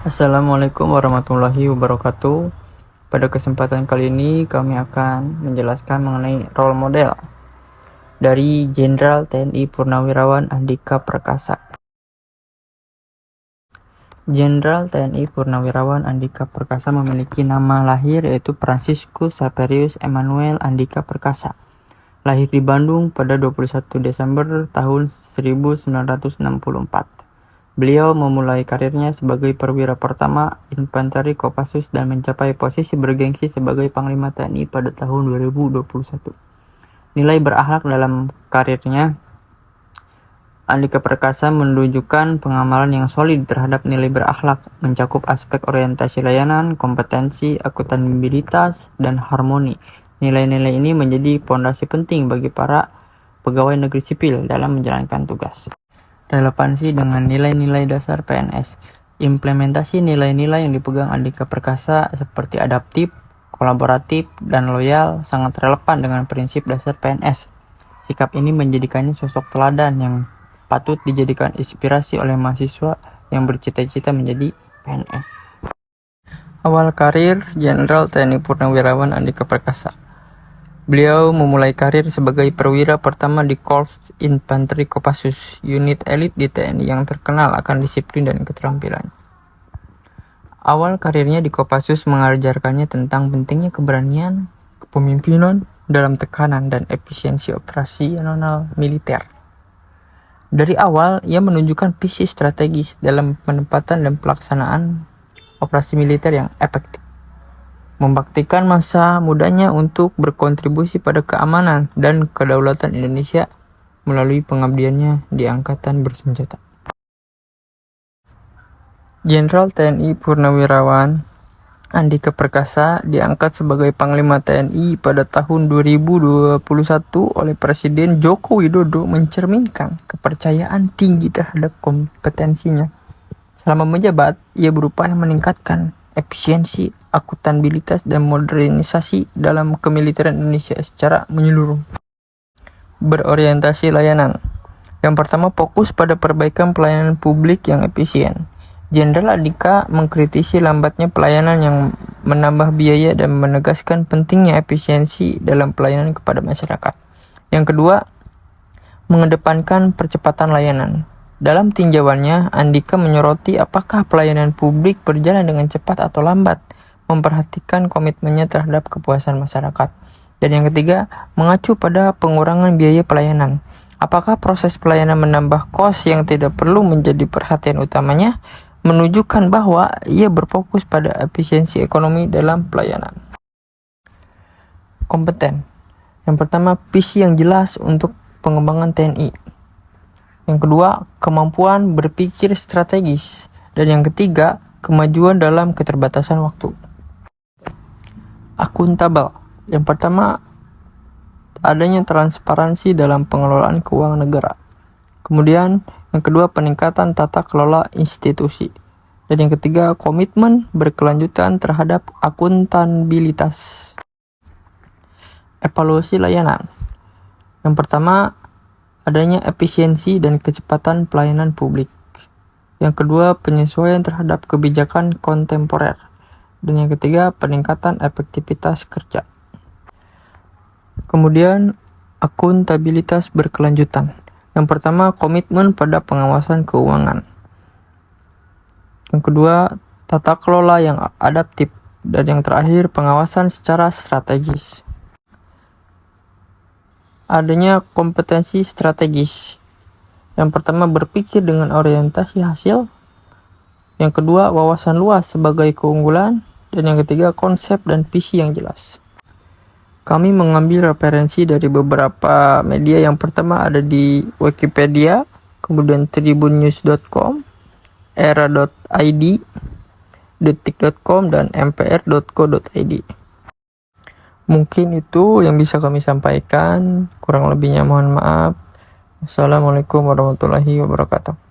Assalamualaikum warahmatullahi wabarakatuh. Pada kesempatan kali ini kami akan menjelaskan mengenai role model dari Jenderal TNI Purnawirawan Andika Perkasa. Jenderal TNI Purnawirawan Andika Perkasa memiliki nama lahir yaitu Franciscus Saperius Emmanuel Andika Perkasa. Lahir di Bandung pada 21 Desember tahun 1964. Beliau memulai karirnya sebagai perwira pertama infanteri Kopassus dan mencapai posisi bergengsi sebagai Panglima TNI pada tahun 2021. Nilai berakhlak dalam karirnya, Andika Perkasa menunjukkan pengamalan yang solid terhadap nilai berakhlak, mencakup aspek orientasi layanan, kompetensi, akuntabilitas, dan harmoni. Nilai-nilai ini menjadi fondasi penting bagi para pegawai negeri sipil dalam menjalankan tugas. Relevansi dengan nilai-nilai dasar PNS. Implementasi nilai-nilai yang dipegang Andika Perkasa seperti adaptif, kolaboratif, dan loyal sangat relevan dengan prinsip dasar PNS. Sikap ini menjadikannya sosok teladan yang patut dijadikan inspirasi oleh mahasiswa yang bercita-cita menjadi PNS. Awal karir Jenderal TNI Purnawirawan Andika Perkasa. Beliau memulai karir sebagai perwira pertama di Korps Infanteri Kopassus, unit elit di TNI yang terkenal akan disiplin dan keterampilan. Awal karirnya di Kopassus mengajarkannya tentang pentingnya keberanian, kepemimpinan dalam tekanan dan efisiensi operasional militer. Dari awal, ia menunjukkan visi strategis dalam penempatan dan pelaksanaan operasi militer yang efektif. Membaktikan masa mudanya untuk berkontribusi pada keamanan dan kedaulatan Indonesia melalui pengabdiannya di Angkatan Bersenjata. Jenderal TNI Purnawirawan Andika Perkasa diangkat sebagai Panglima TNI pada tahun 2021 oleh Presiden Joko Widodo, mencerminkan kepercayaan tinggi terhadap kompetensinya. Selama menjabat, ia berupaya meningkatkan efisiensi, akuntabilitas, dan modernisasi dalam kemiliteran Indonesia secara menyeluruh. Berorientasi layanan. Yang pertama, fokus pada perbaikan pelayanan publik yang efisien. Jenderal Andika mengkritisi lambatnya pelayanan yang menambah biaya dan menegaskan pentingnya efisiensi dalam pelayanan kepada masyarakat. Yang kedua, mengedepankan percepatan layanan. Dalam tinjauannya, Andika menyoroti apakah pelayanan publik berjalan dengan cepat atau lambat, memperhatikan komitmennya terhadap kepuasan masyarakat. Dan yang ketiga, mengacu pada pengurangan biaya pelayanan. Apakah proses pelayanan menambah kos yang tidak perlu menjadi perhatian utamanya, menunjukkan bahwa ia berfokus pada efisiensi ekonomi dalam pelayanan. Kompeten. Yang pertama, visi yang jelas untuk pengembangan TNI. Yang kedua, kemampuan berpikir strategis. Dan yang ketiga, kemajuan dalam keterbatasan waktu. Akuntabel. Yang pertama, adanya transparansi dalam pengelolaan keuangan negara. Kemudian, yang kedua, peningkatan tata kelola institusi. Dan yang ketiga, komitmen berkelanjutan terhadap akuntabilitas. Evaluasi layanan. Yang pertama, adanya efisiensi dan kecepatan pelayanan publik. Yang kedua, penyesuaian terhadap kebijakan kontemporer. Dan yang ketiga, peningkatan efektivitas kerja. Kemudian, akuntabilitas berkelanjutan. Yang pertama, komitmen pada pengawasan keuangan. Yang kedua, tata kelola yang adaptif. Dan yang terakhir, pengawasan secara strategis. Adanya kompetensi strategis. Yang pertama, berpikir dengan orientasi hasil. Yang kedua, wawasan luas sebagai keunggulan. Dan yang ketiga, konsep dan visi yang jelas. Kami mengambil referensi dari beberapa media. Yang pertama ada di Wikipedia, kemudian tribunnews.com, era.id, detik.com, dan mpr.co.id. Mungkin itu yang bisa kami sampaikan, kurang lebihnya mohon maaf. Assalamualaikum warahmatullahi wabarakatuh.